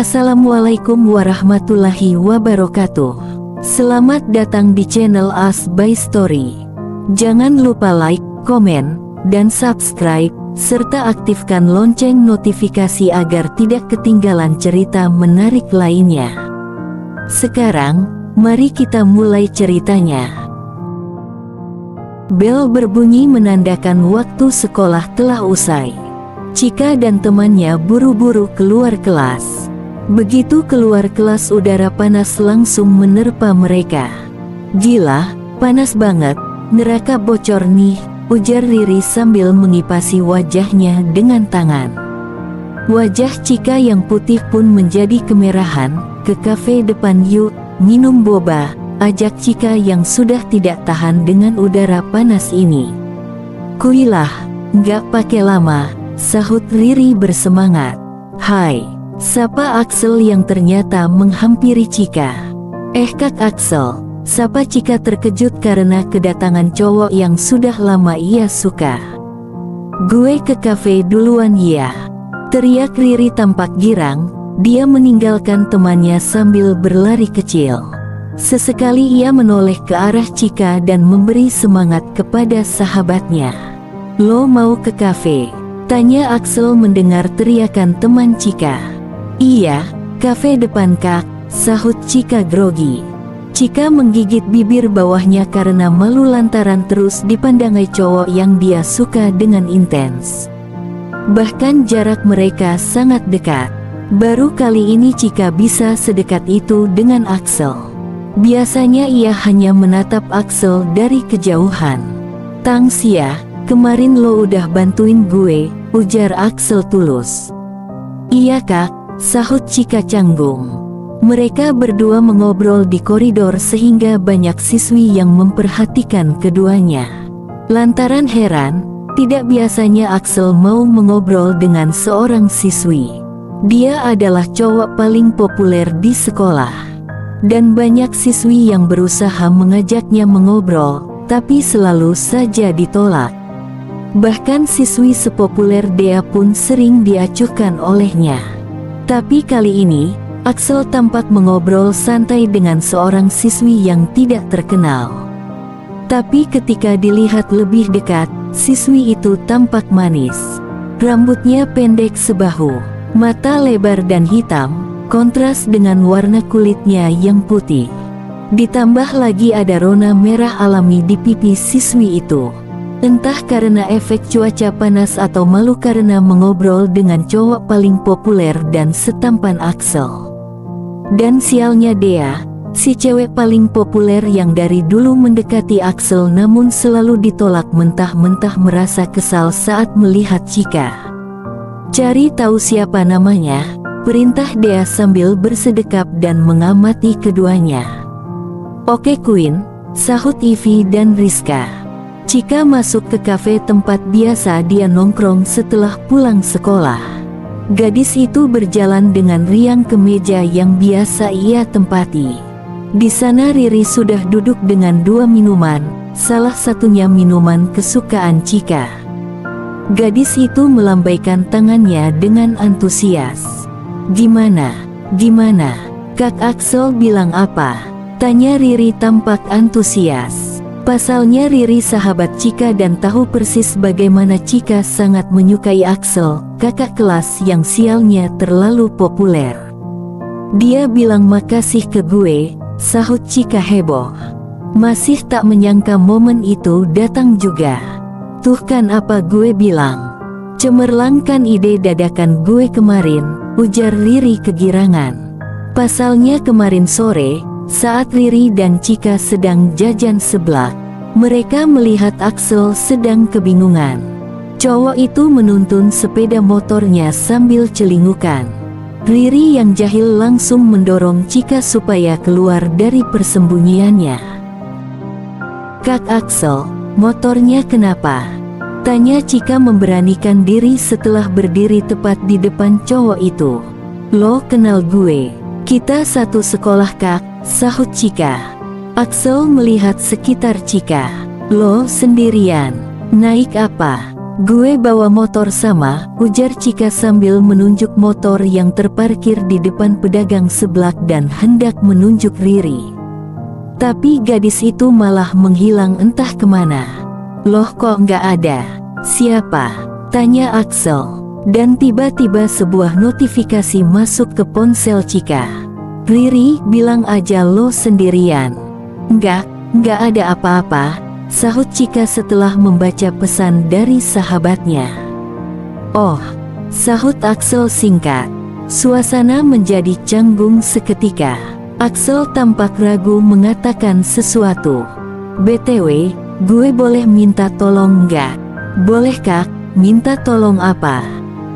Assalamualaikum warahmatullahi wabarakatuh. Selamat datang di channel As by Story. Jangan lupa like, komen, dan subscribe, serta aktifkan lonceng notifikasi agar tidak ketinggalan cerita menarik lainnya. Sekarang, mari kita mulai ceritanya. Bel berbunyi menandakan waktu sekolah telah usai. Cika dan temannya buru-buru keluar kelas. Begitu keluar kelas, udara panas langsung menerpa mereka. Gila, panas banget, neraka bocor nih, ujar Riri sambil mengipasi wajahnya dengan tangan. Wajah Cika yang putih pun menjadi kemerahan. Ke kafe depan yuk, minum boba, ajak Cika yang sudah tidak tahan dengan udara panas ini. Kuilah, nggak pakai lama, sahut Riri bersemangat. Hai, sapa Axel yang ternyata menghampiri Cika. Kak Axel, sapa Cika terkejut karena kedatangan cowok yang sudah lama ia suka. Gue ke kafe duluan ya, teriak Riri tampak girang. Dia meninggalkan temannya sambil berlari kecil. Sesekali ia menoleh ke arah Cika dan memberi semangat kepada sahabatnya. Lo mau ke kafe? Tanya Axel mendengar teriakan teman Cika. Iya, kafe depan kak, sahut Cika grogi. Cika menggigit bibir bawahnya karena malu lantaran terus dipandang cowok yang dia suka dengan intens. Bahkan jarak mereka sangat dekat. Baru kali ini Cika bisa sedekat itu dengan Axel. Biasanya ia hanya menatap Axel dari kejauhan. Thanks ya, kemarin lo udah bantuin gue, ujar Axel tulus. Iya kak, sahut Cika canggung. Mereka berdua mengobrol di koridor sehingga banyak siswi yang memperhatikan keduanya. Lantaran heran, tidak biasanya Axel mau mengobrol dengan seorang siswi. Dia adalah cowok paling populer di sekolah. Dan banyak siswi yang berusaha mengajaknya mengobrol, tapi selalu saja ditolak. Bahkan siswi sepopuler dia pun sering diacuhkan olehnya. Tapi kali ini, Axel tampak mengobrol santai dengan seorang siswi yang tidak terkenal. Tapi ketika dilihat lebih dekat, siswi itu tampak manis. Rambutnya pendek sebahu, mata lebar dan hitam, kontras dengan warna kulitnya yang putih. Ditambah lagi ada rona merah alami di pipi siswi itu. Entah karena efek cuaca panas atau malu karena mengobrol dengan cowok paling populer dan setampan Axel. Dan sialnya Dea, si cewek paling populer yang dari dulu mendekati Axel namun selalu ditolak, mentah-mentah merasa kesal saat melihat Cika. Cari tahu siapa namanya, perintah Dea sambil bersedekap dan mengamati keduanya. Oke Queen, sahut Ivy dan Rizka. Cika masuk ke kafe tempat biasa dia nongkrong setelah pulang sekolah. Gadis itu berjalan dengan riang ke meja yang biasa ia tempati. Di sana Riri sudah duduk dengan dua minuman, salah satunya minuman kesukaan Cika. Gadis itu melambaikan tangannya dengan antusias. Gimana? Kak Axel bilang apa? Tanya Riri tampak antusias. Pasalnya Riri sahabat Cika dan tahu persis bagaimana Cika sangat menyukai Axel, kakak kelas yang sialnya terlalu populer. Dia bilang makasih ke gue, sahut Cika heboh. Masih tak menyangka momen itu datang juga. Tuh kan apa gue bilang. Cemerlangkan ide dadakan gue kemarin, ujar Riri kegirangan. Pasalnya kemarin sore, saat Riri dan Cika sedang jajan seblak, mereka melihat Axel sedang kebingungan. Cowok itu menuntun sepeda motornya sambil celingukan. Riri yang jahil langsung mendorong Cika supaya keluar dari persembunyiannya. Kak Axel, motornya kenapa? Tanya Cika memberanikan diri setelah berdiri tepat di depan cowok itu. Lo kenal gue, kita satu sekolah kak, sahut Cika. Axel melihat sekitar Cika. Lo sendirian, naik apa? Gue bawa motor sama, ujar Cika sambil menunjuk motor yang terparkir di depan pedagang seblak dan hendak menunjuk Riri. Tapi gadis itu malah menghilang entah kemana. Loh, kok nggak ada? Siapa? Tanya Axel. Dan tiba-tiba sebuah notifikasi masuk ke ponsel Cika. Riri, bilang aja lo sendirian. Nggak ada apa-apa, sahut Cika setelah membaca pesan dari sahabatnya. Oh, sahut Axel singkat. Suasana menjadi canggung seketika. Axel tampak ragu mengatakan sesuatu. BTW, gue boleh minta tolong nggak? Boleh Kak, minta tolong apa?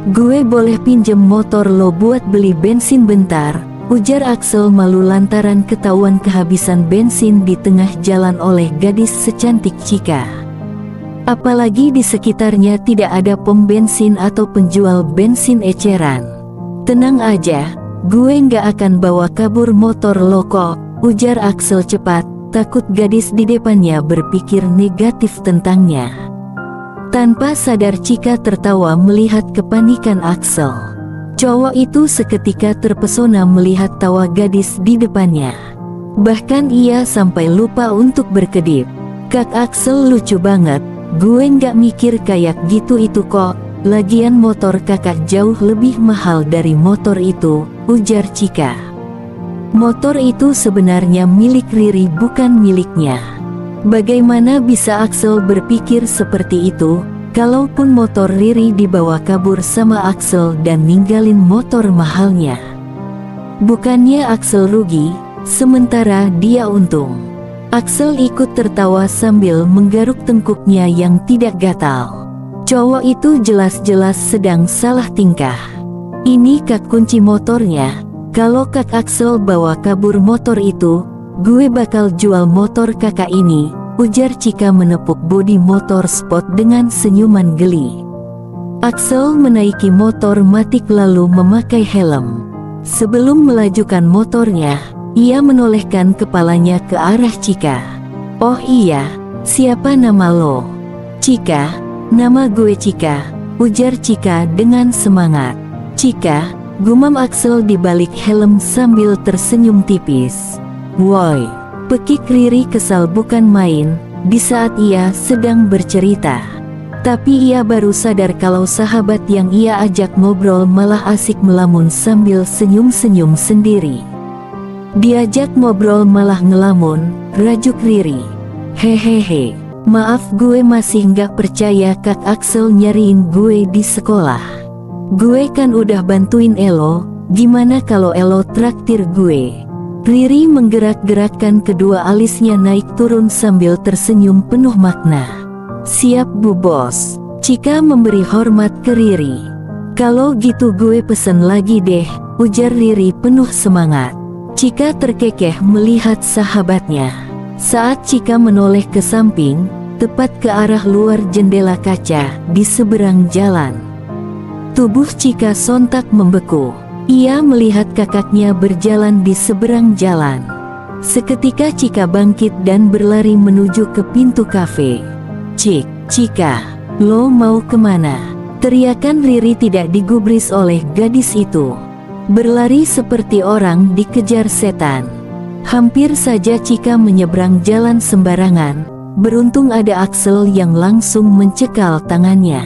Gue boleh pinjem motor lo buat beli bensin bentar, ujar Axel malu lantaran ketahuan kehabisan bensin di tengah jalan oleh gadis secantik Cika. Apalagi di sekitarnya tidak ada pom bensin atau penjual bensin eceran. Tenang aja, gue nggak akan bawa kabur motor lo kok, ujar Axel cepat, takut gadis di depannya berpikir negatif tentangnya. Tanpa sadar Cika tertawa melihat kepanikan Axel. Cowok itu seketika terpesona melihat tawa gadis di depannya. Bahkan ia sampai lupa untuk berkedip. Kak Axel lucu banget, gue nggak mikir kayak gitu itu kok. Lagian motor kakak jauh lebih mahal dari motor itu, ujar Cika. Motor itu sebenarnya milik Riri bukan miliknya. Bagaimana bisa Axel berpikir seperti itu? Kalaupun motor Riri dibawa kabur sama Axel dan ninggalin motor mahalnya. Bukannya Axel rugi, sementara dia untung. Axel ikut tertawa sambil menggaruk tengkuknya yang tidak gatal. Cowok itu jelas-jelas sedang salah tingkah. Ini Kak kunci motornya. Kalau Kak Axel bawa kabur motor itu, gue bakal jual motor kakak ini, ujar Cika menepuk bodi motor sport dengan senyuman geli. Axel menaiki motor matic lalu memakai helm. Sebelum melajukan motornya, ia menolehkan kepalanya ke arah Cika. Oh iya, siapa nama lo? Cika. Nama gue Cika, ujar Cika dengan semangat. Cika, gumam Axel di balik helm sambil tersenyum tipis. Woi, pekik Riri kesal bukan main, di saat ia sedang bercerita. Tapi ia baru sadar kalau sahabat yang ia ajak ngobrol malah asik melamun sambil senyum-senyum sendiri. Diajak ngobrol malah ngelamun, rajuk Riri. Hehehe. Maaf, gue masih nggak percaya Kak Axel nyariin gue di sekolah. Gue kan udah bantuin Elo, gimana kalau Elo traktir gue? Riri menggerak-gerakkan kedua alisnya naik turun sambil tersenyum penuh makna. Siap Bu Bos. Cika memberi hormat ke Riri. Kalau gitu gue pesen lagi deh, ujar Riri penuh semangat. Cika terkekeh melihat sahabatnya. Saat Cika menoleh ke samping, tepat ke arah luar jendela kaca di seberang jalan. Tubuh Cika sontak membeku. Ia melihat kakaknya berjalan di seberang jalan. Seketika Cika bangkit dan berlari menuju ke pintu kafe. Cika, lo mau kemana? Teriakan Riri tidak digubris oleh gadis itu. Berlari seperti orang dikejar setan. Hampir saja Cika menyeberang jalan sembarangan, beruntung ada Axel yang langsung mencekal tangannya.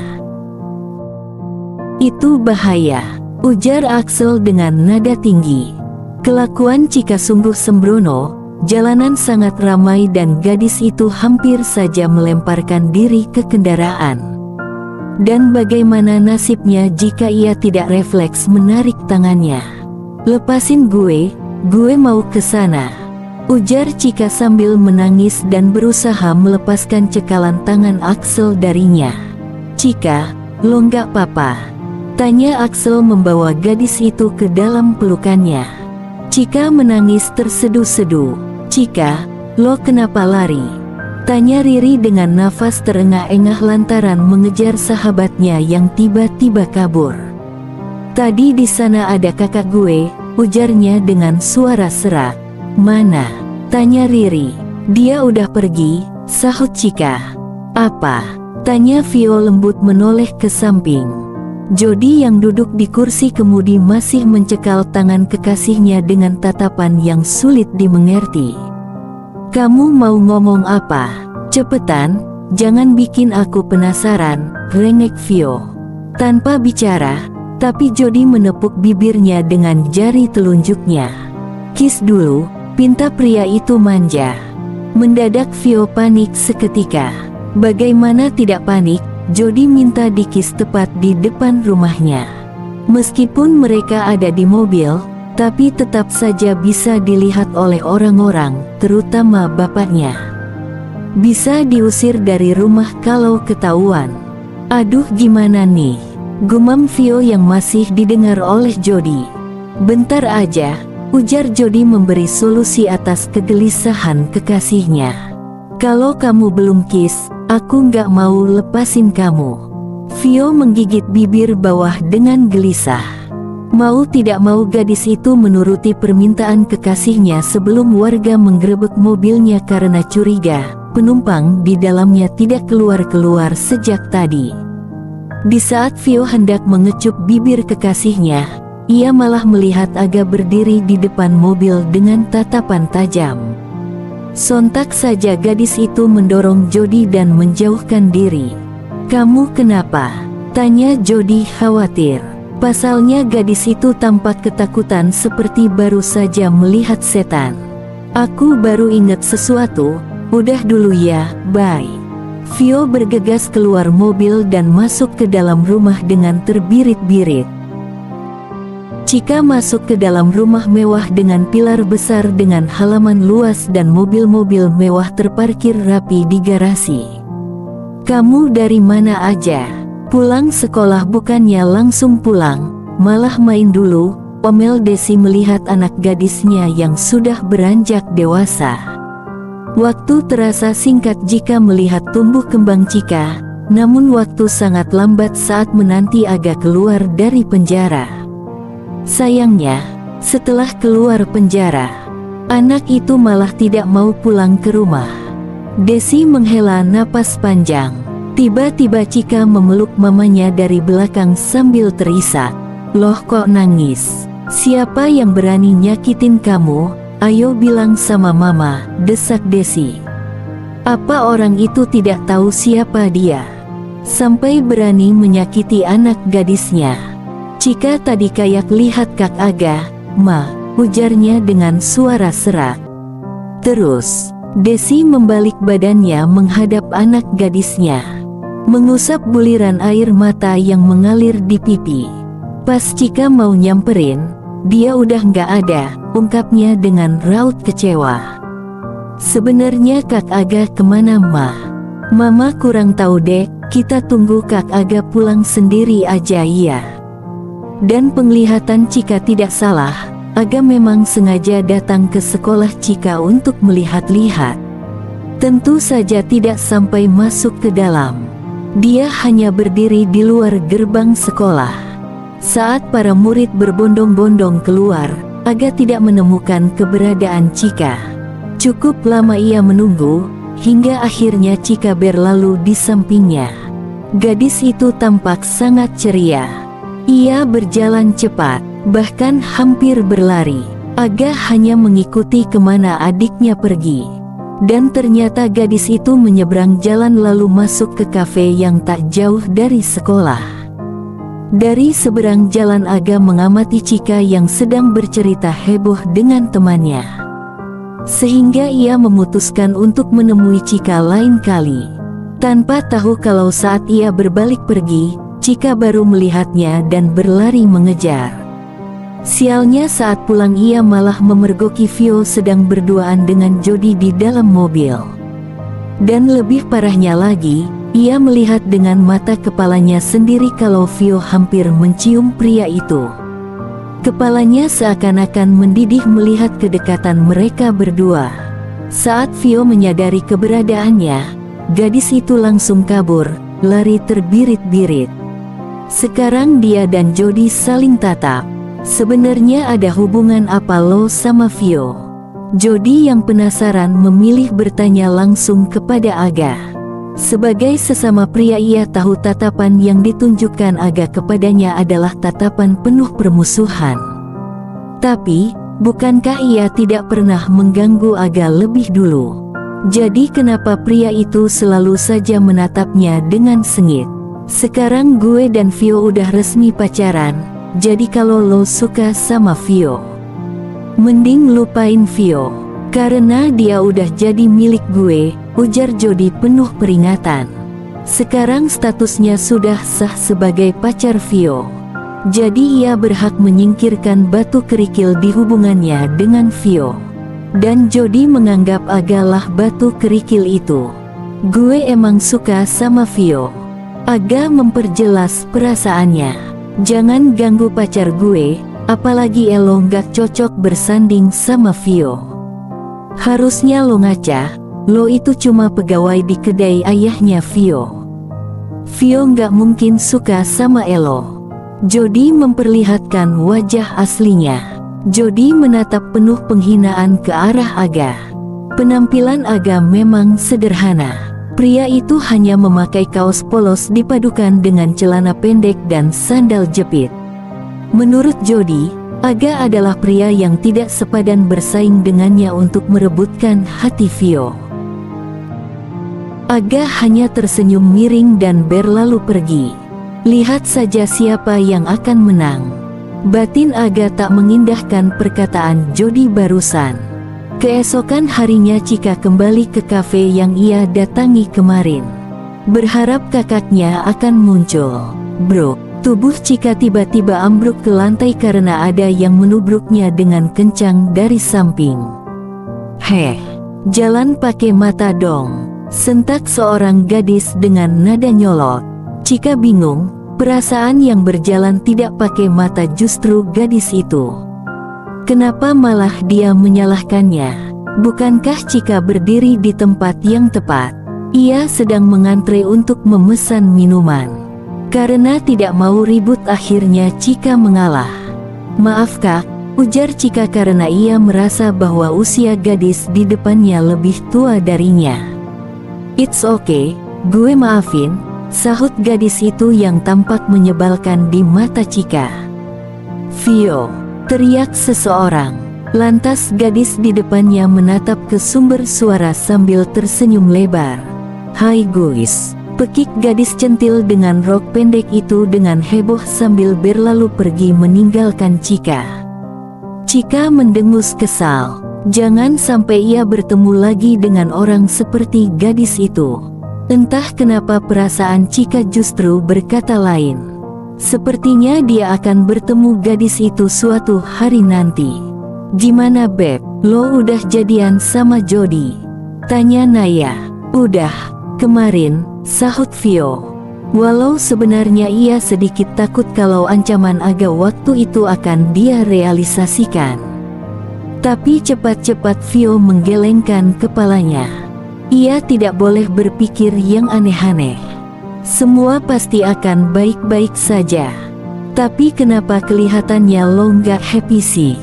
Itu bahaya, ujar Axel dengan nada tinggi. Kelakuan Cika sungguh sembrono, jalanan sangat ramai dan gadis itu hampir saja melemparkan diri ke kendaraan. Dan bagaimana nasibnya jika ia tidak refleks menarik tangannya? Lepasin gue mau ke sana, ujar Cika sambil menangis dan berusaha melepaskan cekalan tangan Axel darinya. Cika, lo nggak apa-apa? Tanya Axel membawa gadis itu ke dalam pelukannya. Cika menangis terseduh-seduh. Cika, lo kenapa lari? Tanya Riri dengan nafas terengah-engah lantaran mengejar sahabatnya yang tiba-tiba kabur. Tadi di sana ada kakak gue, ujarnya dengan suara serak. Mana? Tanya Riri. Dia udah pergi, sahut Cika. Apa? Tanya Vio lembut menoleh ke samping. Jody yang duduk di kursi kemudi masih mencekal tangan kekasihnya dengan tatapan yang sulit dimengerti. Kamu mau ngomong apa? Cepetan, jangan bikin aku penasaran, rengek Vio. Tanpa bicara, tapi Jody menepuk bibirnya dengan jari telunjuknya. Kiss dulu, pinta pria itu manja. Mendadak Vio panik seketika. Bagaimana tidak panik, Jody minta dikis tepat di depan rumahnya. Meskipun mereka ada di mobil, tapi tetap saja bisa dilihat oleh orang-orang, terutama bapaknya. Bisa diusir dari rumah kalau ketahuan. Aduh gimana nih? Gumam Vio yang masih didengar oleh Jody. Bentar aja, ujar Jody memberi solusi atas kegelisahan kekasihnya. Kalau kamu belum kiss, aku nggak mau lepasin kamu. Vio menggigit bibir bawah dengan gelisah. Mau tidak mau gadis itu menuruti permintaan kekasihnya sebelum warga menggerebek mobilnya karena curiga penumpang di dalamnya tidak keluar-keluar sejak tadi. Di saat Vio hendak mengecup bibir kekasihnya, ia malah melihat Aga berdiri di depan mobil dengan tatapan tajam. Sontak saja gadis itu mendorong Jody dan menjauhkan diri. Kamu kenapa? Tanya Jody khawatir. Pasalnya gadis itu tampak ketakutan seperti baru saja melihat setan. Aku baru ingat sesuatu, udah dulu ya, bye. Vio bergegas keluar mobil dan masuk ke dalam rumah dengan terbirit-birit. Chika masuk ke dalam rumah mewah dengan pilar besar dengan halaman luas dan mobil-mobil mewah terparkir rapi di garasi. Kamu dari mana aja? Pulang sekolah bukannya langsung pulang, malah main dulu, omel Desi melihat anak gadisnya yang sudah beranjak dewasa. Waktu terasa singkat jika melihat tumbuh kembang Chika, namun waktu sangat lambat saat menanti Aga keluar dari penjara. Sayangnya, setelah keluar penjara, anak itu malah tidak mau pulang ke rumah. Desi menghela napas panjang. Tiba-tiba Chika memeluk mamanya dari belakang sambil terisak. Loh kok nangis? Siapa yang berani nyakitin kamu? Ayo bilang sama mama, desak Desi. Apa orang itu tidak tahu siapa dia? Sampai berani menyakiti anak gadisnya. Chika tadi kayak lihat Kak Aga, Ma, ujarnya dengan suara serak. Terus, Desi membalik badannya menghadap anak gadisnya. Mengusap buliran air mata yang mengalir di pipi. Pas Chika mau nyamperin, dia udah nggak ada, ungkapnya dengan raut kecewa. Sebenarnya Kak Aga kemana Ma? Mama kurang tahu dek, kita tunggu Kak Aga pulang sendiri aja ya. Dan penglihatan Chika tidak salah, Aga memang sengaja datang ke sekolah Chika untuk melihat-lihat. Tentu saja tidak sampai masuk ke dalam. Dia hanya berdiri di luar gerbang sekolah. Saat para murid berbondong-bondong keluar, Aga tidak menemukan keberadaan Chika. Cukup lama ia menunggu, hingga akhirnya Chika berlalu di sampingnya. Gadis itu tampak sangat ceria. Ia berjalan cepat, bahkan hampir berlari. Aga hanya mengikuti kemana adiknya pergi. Dan ternyata gadis itu menyeberang jalan lalu masuk ke kafe yang tak jauh dari sekolah. Dari seberang jalan Aga mengamati Chika yang sedang bercerita heboh dengan temannya. Sehingga ia memutuskan untuk menemui Chika lain kali. Tanpa tahu kalau saat ia berbalik pergi, Chika baru melihatnya dan berlari mengejar. Sialnya saat pulang ia malah memergoki Vio sedang berduaan dengan Jody di dalam mobil. Dan lebih parahnya lagi, ia melihat dengan mata kepalanya sendiri kalau Vio hampir mencium pria itu. Kepalanya seakan-akan mendidih melihat kedekatan mereka berdua. Saat Vio menyadari keberadaannya, gadis itu langsung kabur, lari terbirit-birit. Sekarang dia dan Jody saling tatap. Sebenarnya ada hubungan apa lo sama Vio? Jody yang penasaran memilih bertanya langsung kepada Aga. Sebagai sesama pria ia tahu tatapan yang ditunjukkan Aga kepadanya adalah tatapan penuh permusuhan. Tapi, bukankah ia tidak pernah mengganggu Aga lebih dulu? Jadi kenapa pria itu selalu saja menatapnya dengan sengit? Sekarang gue dan Vio udah resmi pacaran, jadi kalau lo suka sama Vio, mending lupain Vio, karena dia udah jadi milik gue, ujar Jody penuh peringatan. Sekarang statusnya sudah sah sebagai pacar Vio. Jadi ia berhak menyingkirkan batu kerikil di hubungannya dengan Vio. Dan Jody menganggap Aga lah batu kerikil itu. Gue emang suka sama Vio. Aga memperjelas perasaannya. Jangan ganggu pacar gue, apalagi elo gak cocok bersanding sama Vio. Harusnya lo ngaca. Lo itu cuma pegawai di kedai ayahnya Vio. Vio nggak mungkin suka sama Elo. Jody memperlihatkan wajah aslinya. Jody menatap penuh penghinaan ke arah Aga. Penampilan Aga memang sederhana. Pria itu hanya memakai kaos polos dipadukan dengan celana pendek dan sandal jepit. Menurut Jody, Aga adalah pria yang tidak sepadan bersaing dengannya untuk merebutkan hati Vio. Aga hanya tersenyum miring dan berlalu pergi. Lihat saja siapa yang akan menang. Batin Aga tak mengindahkan perkataan Jody barusan. Keesokan harinya Chika kembali ke kafe yang ia datangi kemarin. Berharap kakaknya akan muncul. Bro, tubuh Chika tiba-tiba ambruk ke lantai karena ada yang menubruknya dengan kencang dari samping. Heh, jalan pakai mata dong, sentak seorang gadis dengan nada nyolot. Chika bingung, perasaan yang berjalan tidak pakai mata justru gadis itu. Kenapa malah dia menyalahkannya? Bukankah Chika berdiri di tempat yang tepat? Ia sedang mengantre untuk memesan minuman. Karena tidak mau ribut akhirnya Chika mengalah. Maaf kak, ujar Chika karena ia merasa bahwa usia gadis di depannya lebih tua darinya. It's okay, gue maafin, sahut gadis itu yang tampak menyebalkan di mata Chika. Vio, teriak seseorang. Lantas gadis di depannya menatap ke sumber suara sambil tersenyum lebar. Hai guys, pekik gadis centil dengan rok pendek itu dengan heboh sambil berlalu pergi meninggalkan Chika. Chika mendengus kesal. Jangan sampai ia bertemu lagi dengan orang seperti gadis itu. Entah kenapa perasaan Chika justru berkata lain. Sepertinya dia akan bertemu gadis itu suatu hari nanti. Gimana beb, lo udah jadian sama Jody? Tanya Naya. Udah, kemarin, sahut Vio. Walau sebenarnya ia sedikit takut kalau ancaman Aga waktu itu akan dia realisasikan. Tapi cepat-cepat Vio menggelengkan kepalanya. Ia tidak boleh berpikir yang aneh-aneh. Semua pasti akan baik-baik saja. Tapi kenapa kelihatannya lo nggak happy sih?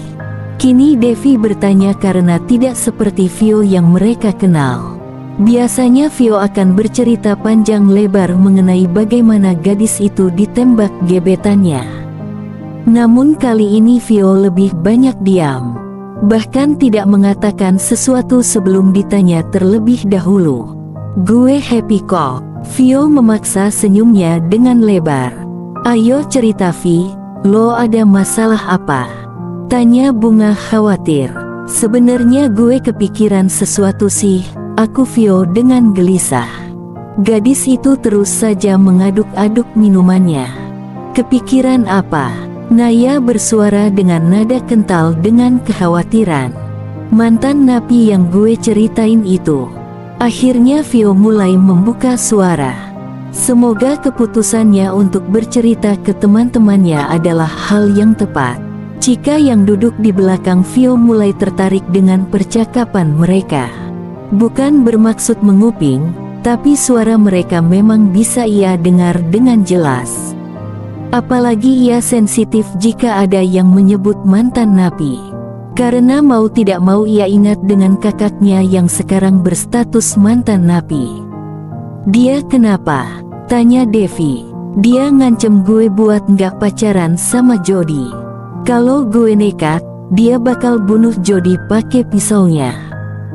Kini Devi bertanya karena tidak seperti Vio yang mereka kenal. Biasanya Vio akan bercerita panjang lebar mengenai bagaimana gadis itu ditembak gebetannya. Namun kali ini Vio lebih banyak diam. Bahkan tidak mengatakan sesuatu sebelum ditanya terlebih dahulu. Gue happy kok. Vio memaksa senyumnya dengan lebar. Ayo cerita Vi, lo ada masalah apa? Tanya Bunga khawatir. Sebenarnya gue kepikiran sesuatu sih, aku Vio dengan gelisah. Gadis itu terus saja mengaduk-aduk minumannya. Kepikiran apa? Naya bersuara dengan nada kental dengan kekhawatiran. Mantan napi yang gue ceritain itu. Akhirnya Vio mulai membuka suara. Semoga keputusannya untuk bercerita ke teman-temannya adalah hal yang tepat. Chika yang duduk di belakang Vio mulai tertarik dengan percakapan mereka. Bukan bermaksud menguping, tapi suara mereka memang bisa ia dengar dengan jelas. Apalagi ia sensitif jika ada yang menyebut mantan napi. Karena mau tidak mau ia ingat dengan kakaknya yang sekarang berstatus mantan napi. Dia kenapa? Tanya Devi. Dia ngancem gue buat nggak pacaran sama Jody. Kalau gue nekat, dia bakal bunuh Jody pakai pisaunya.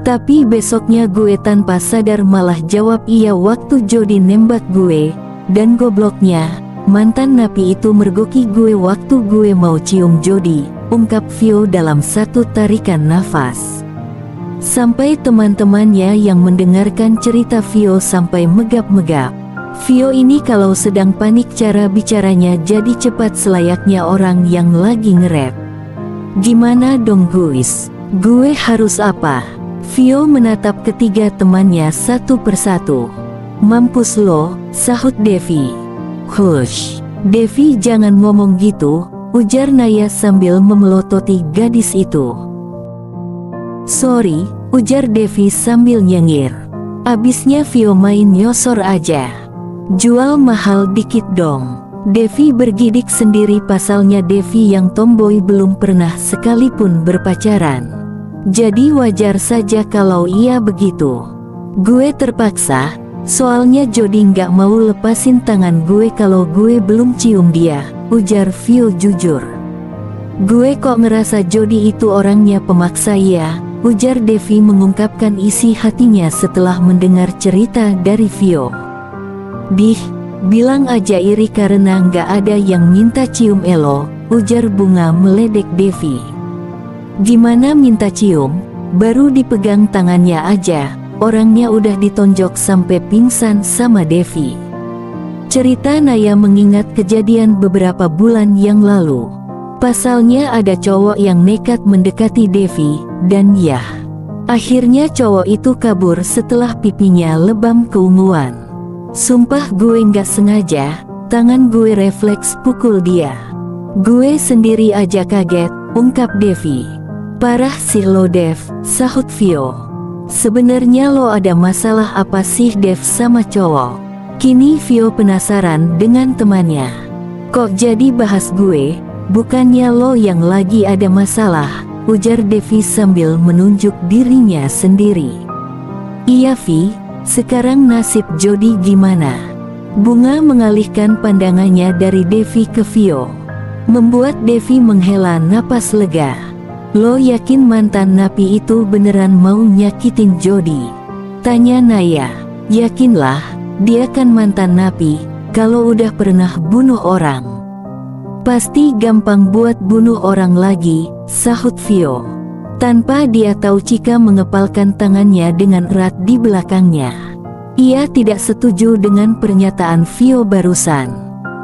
Tapi besoknya gue tanpa sadar malah jawab iya waktu Jody nembak gue. Dan gobloknya, mantan napi itu mergoki gue waktu gue mau cium Jody, ungkap Vio dalam satu tarikan nafas. Sampai teman-temannya yang mendengarkan cerita Vio sampai megap-megap. Vio ini kalau sedang panik cara bicaranya jadi cepat selayaknya orang yang lagi nge-rap. Gimana dong guys? Gue harus apa? Vio menatap ketiga temannya satu persatu. Mampus lo, sahut Devi. Hush, Devi jangan ngomong gitu, ujar Naya sambil memelototi gadis itu. Sorry, ujar Devi sambil nyengir. Abisnya Vio main nyosor aja. Jual mahal dikit dong. Devi bergidik sendiri pasalnya Devi yang tomboy belum pernah sekalipun berpacaran. Jadi wajar saja kalau ia begitu. Gue terpaksa, soalnya Jody nggak mau lepasin tangan gue kalau gue belum cium dia, ujar Vio jujur. Gue kok ngerasa Jody itu orangnya pemaksa ya, ujar Devi mengungkapkan isi hatinya setelah mendengar cerita dari Vio. Bilang aja iri karena nggak ada yang minta cium elo, ujar Bunga meledek Devi. Gimana minta cium, baru dipegang tangannya aja, orangnya udah ditonjok sampai pingsan sama Devi. Cerita Naya mengingat kejadian beberapa bulan yang lalu. Pasalnya ada cowok yang nekat mendekati Devi, dan ya, akhirnya cowok itu kabur setelah pipinya lebam keunguan. Sumpah gue nggak sengaja, tangan gue refleks pukul dia. Gue sendiri aja kaget, ungkap Devi. Parah sih lo Dev, sahut Vio. Sebenarnya lo ada masalah apa sih Dev sama cowok? Kini Vio penasaran dengan temannya. Kok jadi bahas gue, bukannya lo yang lagi ada masalah, ujar Devi sambil menunjuk dirinya sendiri. Iya Vi, sekarang nasib Jody gimana? Bunga mengalihkan pandangannya dari Devi ke Vio, membuat Devi menghela napas lega. Lo yakin mantan napi itu beneran mau nyakitin Jody? Tanya Naya. Yakinlah, dia kan mantan napi, kalau udah pernah bunuh orang. Pasti gampang buat bunuh orang lagi, sahut Vio. Tanpa dia tahu Cika mengepalkan tangannya dengan erat di belakangnya. Ia tidak setuju dengan pernyataan Vio barusan.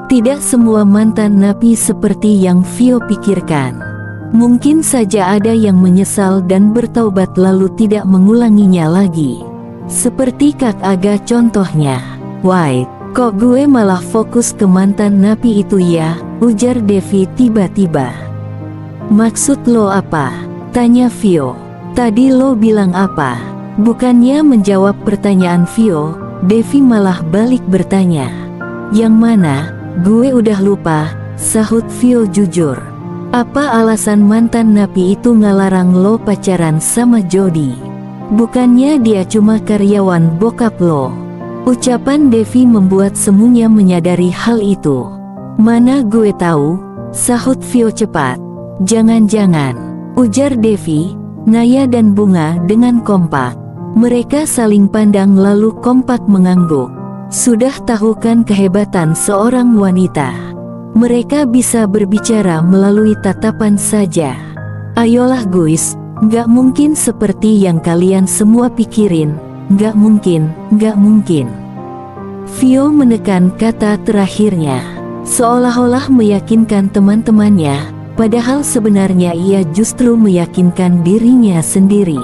Tidak semua mantan napi seperti yang Vio pikirkan. Mungkin saja ada yang menyesal dan bertaubat lalu tidak mengulanginya lagi. Seperti Kak Aga contohnya. Wait, kok gue malah fokus ke mantan napi itu ya, ujar Devi tiba-tiba. Maksud lo apa? Tanya Vio. Tadi lo bilang apa? Bukannya menjawab pertanyaan Vio, Devi malah balik bertanya. Yang mana? Gue udah lupa, sahut Vio jujur. Apa alasan mantan napi itu ngelarang lo pacaran sama Jody? Bukannya dia cuma karyawan bokap lo? Ucapan Devi membuat semuanya menyadari hal itu. Mana gue tahu, sahut Vio cepat. Jangan-jangan, ujar Devi, Naya dan Bunga dengan kompak. Mereka saling pandang lalu kompak mengangguk. Sudah tahu kan kehebatan seorang wanita? Mereka bisa berbicara melalui tatapan saja. Ayolah guys, nggak mungkin seperti yang kalian semua pikirin. Nggak mungkin, nggak mungkin. Vio menekan kata terakhirnya, seolah-olah meyakinkan teman-temannya, padahal sebenarnya ia justru meyakinkan dirinya sendiri.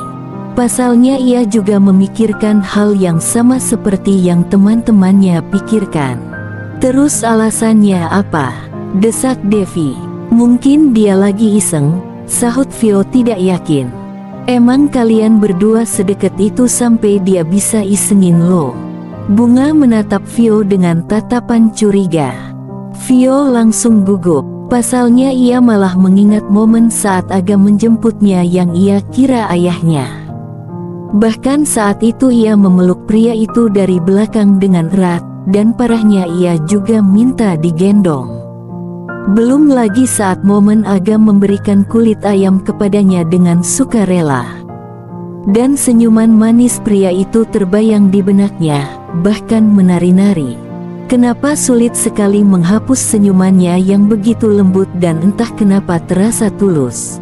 Pasalnya ia juga memikirkan hal yang sama seperti yang teman-temannya pikirkan. Terus alasannya apa? Desak Devi. Mungkin dia lagi iseng, sahut Vio tidak yakin. Emang kalian berdua sedekat itu sampai dia bisa isengin lo? Bunga menatap Vio dengan tatapan curiga. Vio langsung gugup, pasalnya ia malah mengingat momen saat Aga menjemputnya yang ia kira ayahnya. Bahkan saat itu ia memeluk pria itu dari belakang dengan erat, dan parahnya ia juga minta digendong. Belum lagi saat momen Aga memberikan kulit ayam kepadanya dengan sukarela. Dan senyuman manis pria itu terbayang di benaknya, bahkan menari-nari. Kenapa sulit sekali menghapus senyumannya yang begitu lembut dan entah kenapa terasa tulus.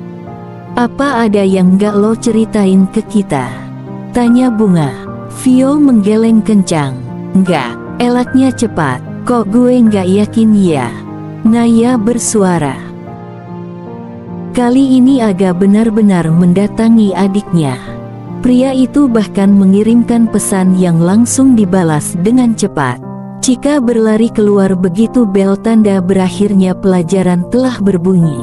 "Apa ada yang gak lo ceritain ke kita?" tanya Bunga. Vio menggeleng kencang. "Enggak," elaknya cepat. "Kok gue gak yakin ya?" Naya bersuara. Kali ini Aga benar-benar mendatangi adiknya. Pria itu bahkan mengirimkan pesan yang langsung dibalas dengan cepat. Cika berlari keluar begitu bel tanda berakhirnya pelajaran telah berbunyi.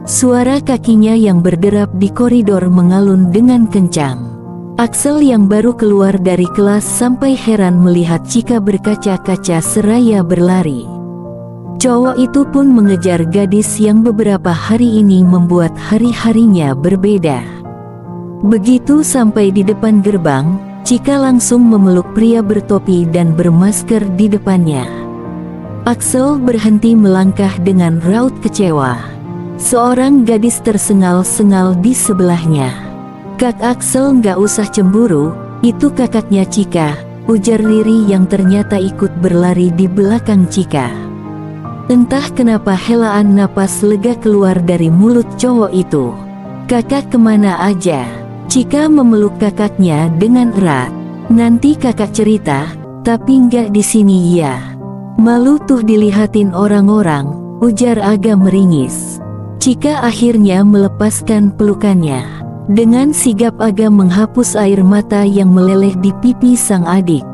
Suara kakinya yang berderap di koridor mengalun dengan kencang. Axel yang baru keluar dari kelas sampai heran melihat Cika berkaca-kaca seraya berlari. Cowok itu pun mengejar gadis yang beberapa hari ini membuat hari-harinya berbeda. Begitu sampai di depan gerbang, Cika langsung memeluk pria bertopi dan bermasker di depannya. Axel berhenti melangkah dengan raut kecewa. Seorang gadis tersengal-sengal di sebelahnya. "Kak Axel, gak usah cemburu, itu kakaknya Cika," ujar Riri yang ternyata ikut berlari di belakang Cika. Entah kenapa helaan napas lega keluar dari mulut cowok itu. "Kakak kemana aja?" Cika memeluk kakaknya dengan erat. "Nanti kakak cerita, tapi nggak di sini ya. Malu tuh dilihatin orang-orang," ujar Aga meringis. Cika akhirnya melepaskan pelukannya. Dengan sigap Aga menghapus air mata yang meleleh di pipi sang adik.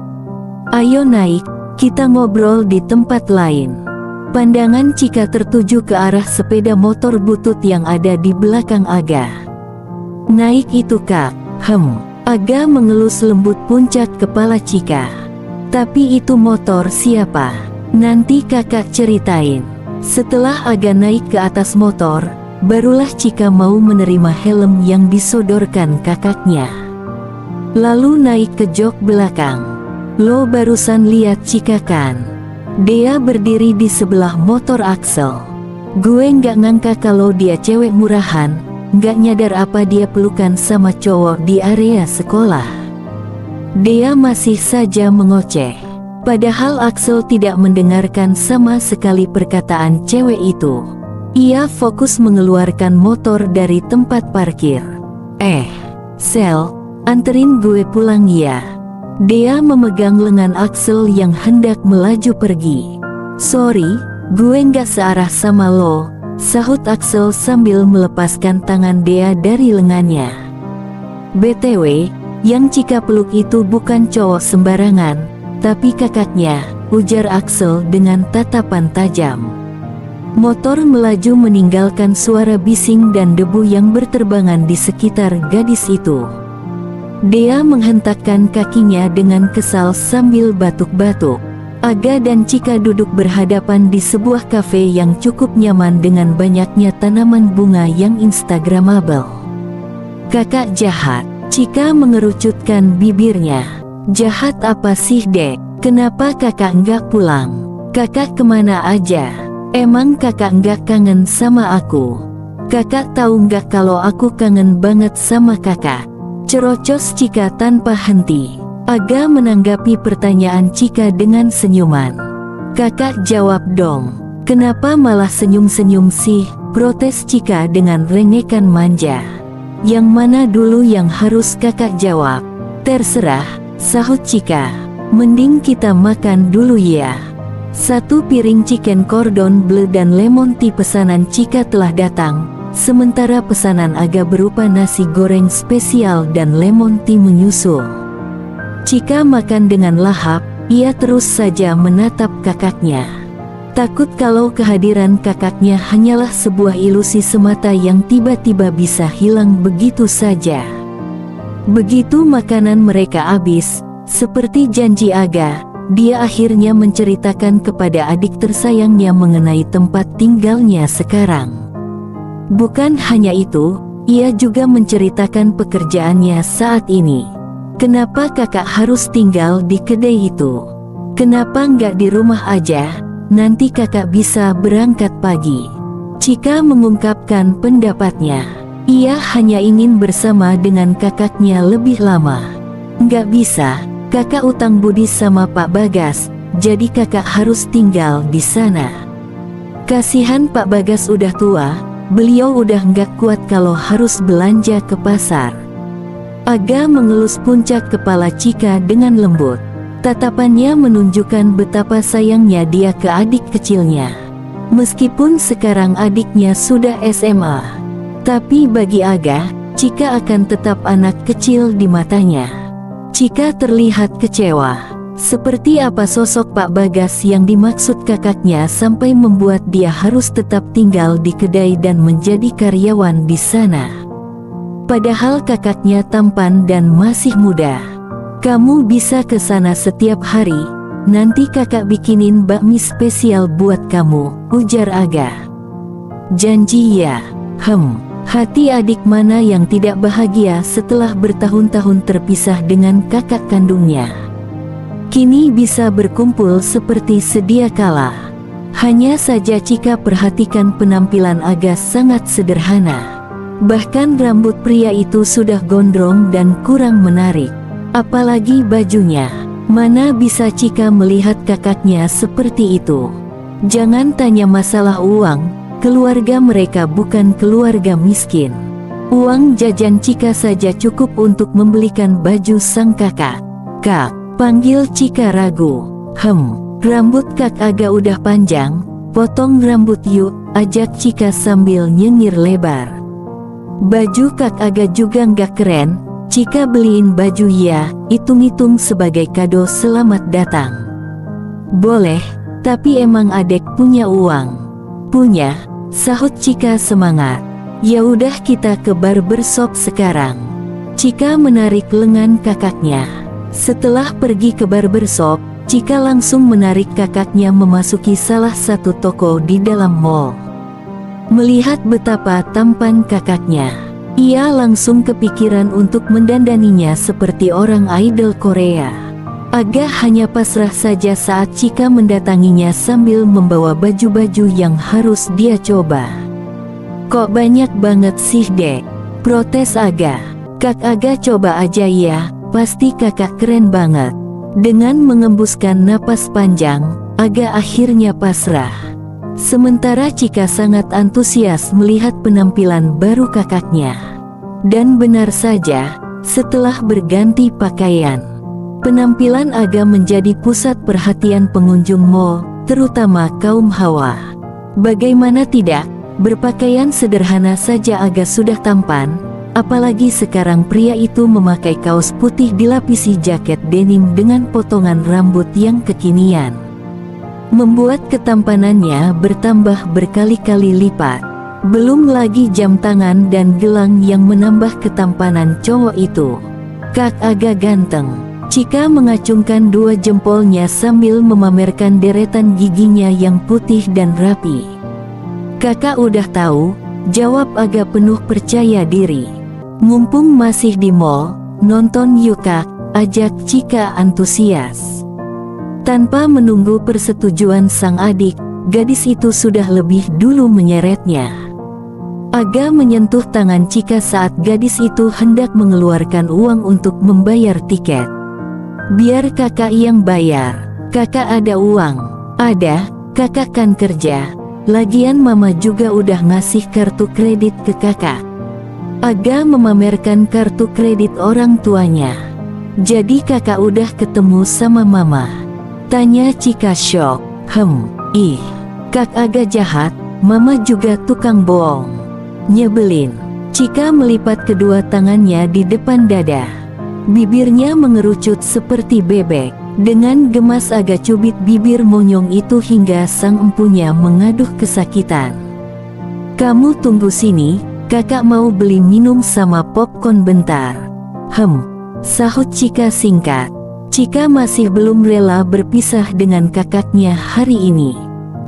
"Ayo naik, kita ngobrol di tempat lain." Pandangan Cika tertuju ke arah sepeda motor butut yang ada di belakang Aga. "Naik itu kak." Aga mengelus lembut puncak kepala Cika. "Tapi itu motor siapa? Nanti kakak ceritain." Setelah Aga naik ke atas motor, barulah Cika mau menerima helm yang disodorkan kakaknya. Lalu naik ke jok belakang. "Lo barusan lihat Cika kan?" Dia berdiri di sebelah motor Axel. "Gue nggak ngangka kalau dia cewek murahan, nggak nyadar apa dia pelukan sama cowok di area sekolah." Dia masih saja mengoceh. Padahal Axel tidak mendengarkan sama sekali perkataan cewek itu. Ia fokus mengeluarkan motor dari tempat parkir. Sel, anterin gue pulang ya." Dia memegang lengan Axel yang hendak melaju pergi. "Sorry, gue nggak searah sama lo," sahut Axel sambil melepaskan tangan Dea dari lengannya. "BTW, yang Cika peluk itu bukan cowok sembarangan, tapi kakaknya," ujar Axel dengan tatapan tajam. Motor melaju meninggalkan suara bising dan debu yang berterbangan di sekitar gadis itu. Dea menghentakkan kakinya dengan kesal sambil batuk-batuk. Aga dan Cika duduk berhadapan di sebuah kafe yang cukup nyaman dengan banyaknya tanaman bunga yang instagramable. "Kakak jahat," Cika mengerucutkan bibirnya. "Jahat apa sih dek? Kenapa kakak nggak pulang? Kakak kemana aja? Emang kakak nggak kangen sama aku? Kakak tahu nggak kalau aku kangen banget sama kakak?" Cerocos Cika tanpa henti. Aga menanggapi pertanyaan Cika dengan senyuman. "Kakak jawab dong. Kenapa malah senyum-senyum sih?" protes Cika dengan rengekan manja. "Yang mana dulu yang harus kakak jawab?" "Terserah," sahut Cika. "Mending kita makan dulu ya." Satu piring chicken cordon bleu dan lemon tea pesanan Cika telah datang. Sementara pesanan Aga berupa nasi goreng spesial dan lemon tea menyusul. Cika makan dengan lahap, ia terus saja menatap kakaknya. Takut kalau kehadiran kakaknya hanyalah sebuah ilusi semata yang tiba-tiba bisa hilang begitu saja. Begitu makanan mereka habis, seperti janji Aga, dia akhirnya menceritakan kepada adik tersayangnya mengenai tempat tinggalnya sekarang. Bukan hanya itu, ia juga menceritakan pekerjaannya saat ini. Kenapa kakak harus tinggal di kedai itu? Kenapa nggak di rumah aja? Nanti kakak bisa berangkat pagi. Cika mengungkapkan pendapatnya. Ia hanya ingin bersama dengan kakaknya lebih lama. Nggak bisa, kakak utang budi sama Pak Bagas, jadi kakak harus tinggal di sana. Kasihan Pak Bagas udah tua, beliau udah nggak kuat kalau harus belanja ke pasar. Aga mengelus puncak kepala Cika dengan lembut. Tatapannya menunjukkan betapa sayangnya dia ke adik kecilnya. Meskipun sekarang adiknya sudah SMA, tapi bagi Aga, Cika akan tetap anak kecil di matanya. Cika terlihat kecewa. Seperti apa sosok Pak Bagas yang dimaksud kakaknya sampai membuat dia harus tetap tinggal di kedai dan menjadi karyawan di sana. Padahal kakaknya tampan dan masih muda. Kamu bisa ke sana setiap hari, nanti kakak bikinin bakmi spesial buat kamu, ujar Aga. Janji ya. Hati adik mana yang tidak bahagia setelah bertahun-tahun terpisah dengan kakak kandungnya. Kini bisa berkumpul seperti sedia kala. Hanya saja Cika perhatikan penampilan Aga sangat sederhana. Bahkan rambut pria itu sudah gondrong dan kurang menarik. Apalagi bajunya, mana bisa Cika melihat kakaknya seperti itu. Jangan tanya masalah uang, keluarga mereka bukan keluarga miskin. Uang jajan Cika saja cukup untuk membelikan baju sang kakak. Kak, panggil Cika ragu. Rambut kak Aga udah panjang, potong rambut yuk, ajak Cika sambil nyengir lebar. Baju kak Aga juga nggak keren. Cika beliin baju ya, hitung-hitung sebagai kado selamat datang. Boleh, tapi emang adek punya uang? Punya, sahut Cika semangat. Ya udah kita ke barbershop sekarang. Cika menarik lengan kakaknya. Setelah pergi ke barbershop, Cika langsung menarik kakaknya memasuki salah satu toko di dalam mall. Melihat betapa tampan kakaknya, ia langsung kepikiran untuk mendandaninya seperti orang idol Korea. Aga hanya pasrah saja saat Cika mendatanginya sambil membawa baju-baju yang harus dia coba. Kok banyak banget sih dek? Protes Aga. Kak Aga coba aja ya, pasti kakak keren banget. Dengan mengembuskan napas panjang, Aga akhirnya pasrah. Sementara Cika sangat antusias melihat penampilan baru kakaknya. Dan benar saja, setelah berganti pakaian, penampilan Aga menjadi pusat perhatian pengunjung mall, terutama kaum hawa. Bagaimana tidak, berpakaian sederhana saja Aga sudah tampan, apalagi sekarang pria itu memakai kaos putih dilapisi jaket denim dengan potongan rambut yang kekinian. Membuat ketampanannya bertambah berkali-kali lipat. Belum lagi jam tangan dan gelang yang menambah ketampanan cowok itu. Kak Aga ganteng. Cika mengacungkan dua jempolnya sambil memamerkan deretan giginya yang putih dan rapi. Kakak udah tahu, jawab Aga penuh percaya diri. Mumpung masih di mall, nonton yuk kak, ajak Cika antusias. Tanpa menunggu persetujuan sang adik, gadis itu sudah lebih dulu menyeretnya. Aga menyentuh tangan Cika saat gadis itu hendak mengeluarkan uang untuk membayar tiket. Biar kakak yang bayar, kakak ada uang. Ada, kakak kan kerja. Lagian mama juga udah ngasih kartu kredit ke kakak. Aga memamerkan kartu kredit orang tuanya. Jadi kakak udah ketemu sama mama? Tanya Cika shock. Kak Aga jahat, mama juga tukang bohong. Nyebelin. Cika melipat kedua tangannya di depan dada. Bibirnya mengerucut seperti bebek. Dengan gemas Aga cubit bibir monyong itu hingga sang empunya mengaduh kesakitan. Kamu tunggu sini, kakak mau beli minum sama popcorn bentar. Sahut Cika singkat. Cika masih belum rela berpisah dengan kakaknya hari ini.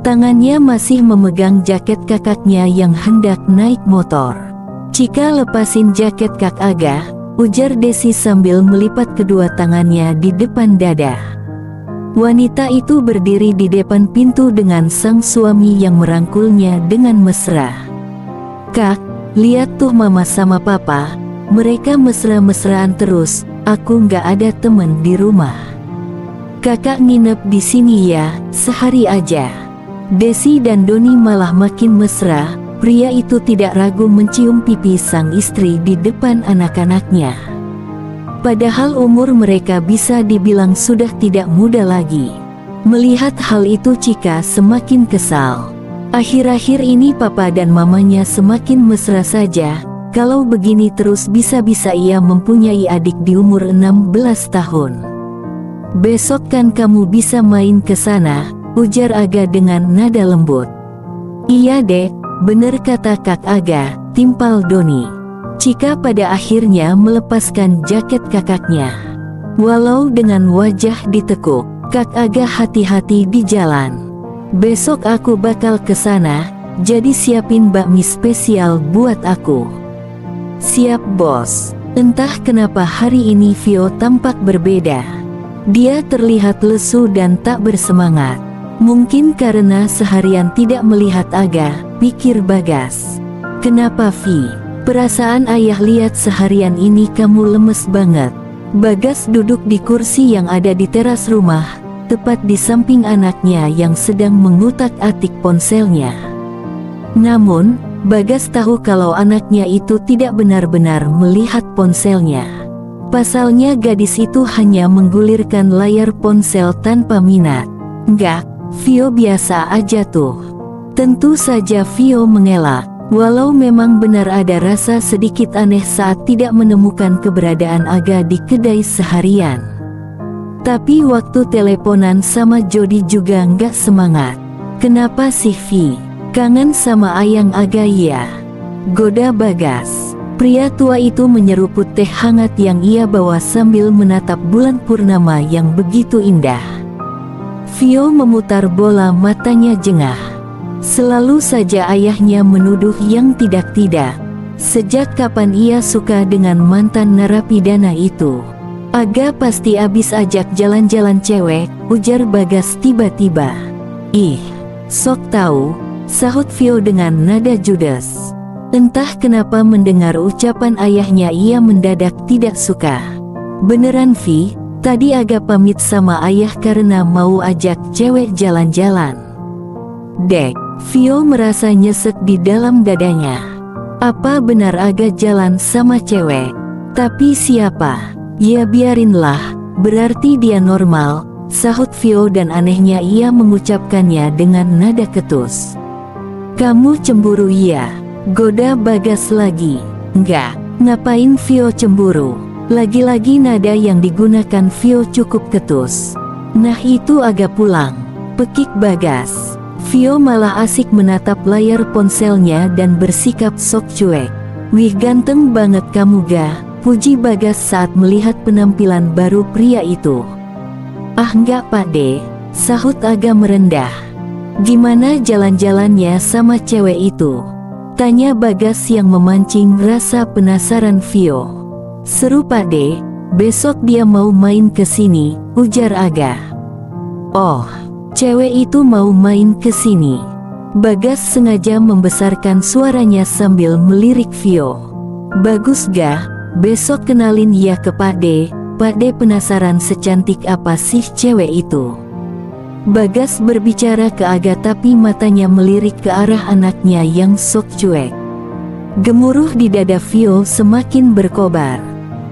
Tangannya masih memegang jaket kakaknya yang hendak naik motor. Cika lepasin jaket kak Aga, ujar Desi sambil melipat kedua tangannya di depan dada. Wanita itu berdiri di depan pintu dengan sang suami yang merangkulnya dengan mesra. "Kak, lihat tuh mama sama papa, mereka mesra-mesraan terus, aku nggak ada temen di rumah. Kakak nginep di sini ya, sehari aja." Desi dan Doni malah makin mesra. Pria itu tidak ragu mencium pipi sang istri di depan anak-anaknya. Padahal umur mereka bisa dibilang sudah tidak muda lagi. Melihat hal itu Cika semakin kesal. Akhir-akhir ini papa dan mamanya semakin mesra saja. Kalau begini terus bisa-bisa ia mempunyai adik di umur 16 tahun. "Besok kan kamu bisa main ke sana," ujar Aga dengan nada lembut. "Iya dek, bener kata Kak Aga," timpal Doni. Cika pada akhirnya melepaskan jaket kakaknya. Walau dengan wajah ditekuk, "Kak Aga hati-hati di jalan. Besok aku bakal ke sana, jadi siapin bakmi spesial buat aku." "Siap bos." Entah kenapa hari ini Vio tampak berbeda. Dia terlihat lesu dan tak bersemangat. Mungkin karena seharian tidak melihat Aga, pikir Bagas. "Kenapa Vi? Perasaan ayah lihat seharian ini kamu lemes banget." Bagas duduk di kursi yang ada di teras rumah, tepat di samping anaknya yang sedang mengutak-atik ponselnya. Namun, Bagas tahu kalau anaknya itu tidak benar-benar melihat ponselnya. Pasalnya gadis itu hanya menggulirkan layar ponsel tanpa minat. "Enggak, Vio biasa aja tuh." Tentu saja Vio mengelak. Walau memang benar ada rasa sedikit aneh saat tidak menemukan keberadaan Aga di kedai seharian. Tapi waktu teleponan sama Jody juga nggak semangat. "Kenapa sih Vi? Kangen sama ayang Aga ya?" goda Bagas. Pria tua itu menyeruput teh hangat yang ia bawa sambil menatap bulan purnama yang begitu indah. Vio memutar bola matanya jengah. Selalu saja ayahnya menuduh yang tidak-tidak. Sejak kapan ia suka dengan mantan narapidana itu? "Aga pasti abis ajak jalan-jalan cewek," ujar Bagas tiba-tiba. "Ih, sok tahu," sahut Vio dengan nada judes. Entah kenapa mendengar ucapan ayahnya ia mendadak tidak suka. "Beneran Vi, tadi Aga pamit sama ayah karena mau ajak cewek jalan-jalan." Dek, Vio merasa nyesek di dalam dadanya. Apa benar Aga jalan sama cewek? Tapi siapa? "Ya biarinlah, berarti dia normal," sahut Vio dan anehnya ia mengucapkannya dengan nada ketus. "Kamu cemburu ya?" goda Bagas lagi. "Enggak, ngapain Vio cemburu?" Lagi-lagi nada yang digunakan Vio cukup ketus. "Nah itu Aga pulang," pekik Bagas. Vio malah asik menatap layar ponselnya dan bersikap sok cuek. "Wih ganteng banget kamu Ga," puji Bagas saat melihat penampilan baru pria itu. "Ah enggak Pak De," sahut Aga merendah. "Gimana jalan-jalannya sama cewek itu?" tanya Bagas yang memancing rasa penasaran Vio. "Seru Pak De, besok dia mau main ke sini," ujar Aga. "Oh, cewek itu mau main ke sini?" Bagas sengaja membesarkan suaranya sambil melirik Vio. "Bagus Ga, besok kenalin ya ke Pak De. Pak De penasaran secantik apa sih cewek itu." Bagas berbicara ke Aga tapi matanya melirik ke arah anaknya yang sok cuek. Gemuruh di dada Vio semakin berkobar.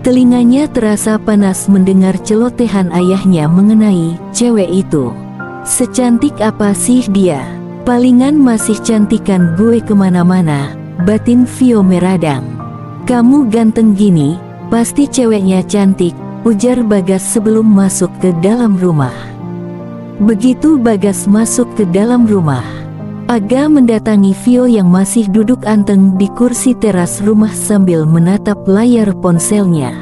Telinganya terasa panas mendengar celotehan ayahnya mengenai cewek itu. "Secantik apa sih dia? Palingan masih cantikan gue kemana-mana," batin Vio meradang. "Kamu ganteng gini, pasti ceweknya cantik," ujar Bagas sebelum masuk ke dalam rumah. Begitu Bagas masuk ke dalam rumah, Aga mendatangi Vio yang masih duduk anteng di kursi teras rumah sambil menatap layar ponselnya.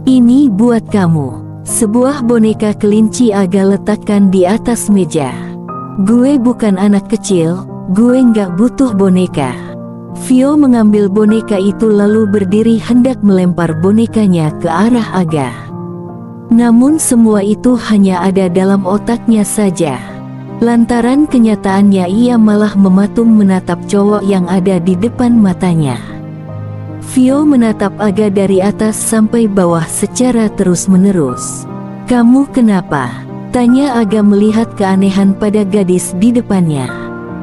"Ini buat kamu." Sebuah boneka kelinci Aga letakkan di atas meja. "Gue bukan anak kecil, gue nggak butuh boneka." Vio mengambil boneka itu lalu berdiri hendak melempar bonekanya ke arah Aga. Namun semua itu hanya ada dalam otaknya saja. Lantaran kenyataannya ia malah mematung menatap cowok yang ada di depan matanya. Vio menatap Aga dari atas sampai bawah secara terus-menerus. "Kamu kenapa?" tanya Aga melihat keanehan pada gadis di depannya.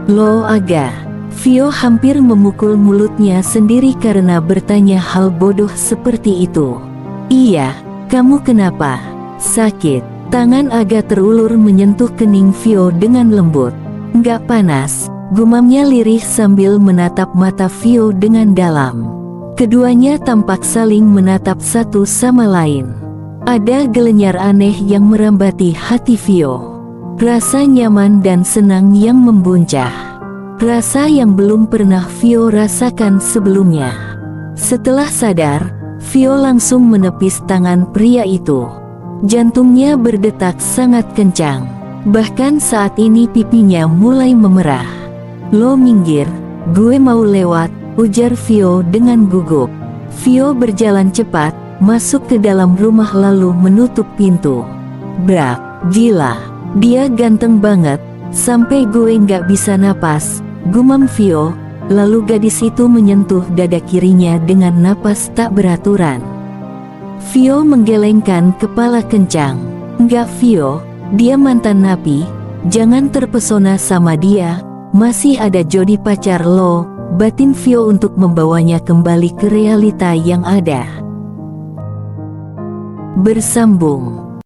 "Loh Aga." Vio hampir memukul mulutnya sendiri karena bertanya hal bodoh seperti itu. "Iya, kamu kenapa? Sakit?" Tangan Aga terulur menyentuh kening Vio dengan lembut. "Nggak panas," gumamnya lirih sambil menatap mata Vio dengan dalam. Keduanya tampak saling menatap satu sama lain. Ada gelenyar aneh yang merambati hati Vio. Rasa nyaman dan senang yang membuncah. Rasa yang belum pernah Vio rasakan sebelumnya. Setelah sadar, Vio langsung menepis tangan pria itu. Jantungnya berdetak sangat kencang. Bahkan saat ini pipinya mulai memerah. "Lo minggir, gue mau lewat," ujar Vio dengan gugup. Vio berjalan cepat, masuk ke dalam rumah lalu menutup pintu. "Brak, gila, dia ganteng banget, sampai gue nggak bisa napas," gumam Vio, lalu gadis itu menyentuh dada kirinya dengan napas tak beraturan. Vio menggelengkan kepala kencang. "Enggak Vio, dia mantan napi, jangan terpesona sama dia, masih ada Jody pacar lo," batin Vio untuk membawanya kembali ke realita yang ada. Bersambung.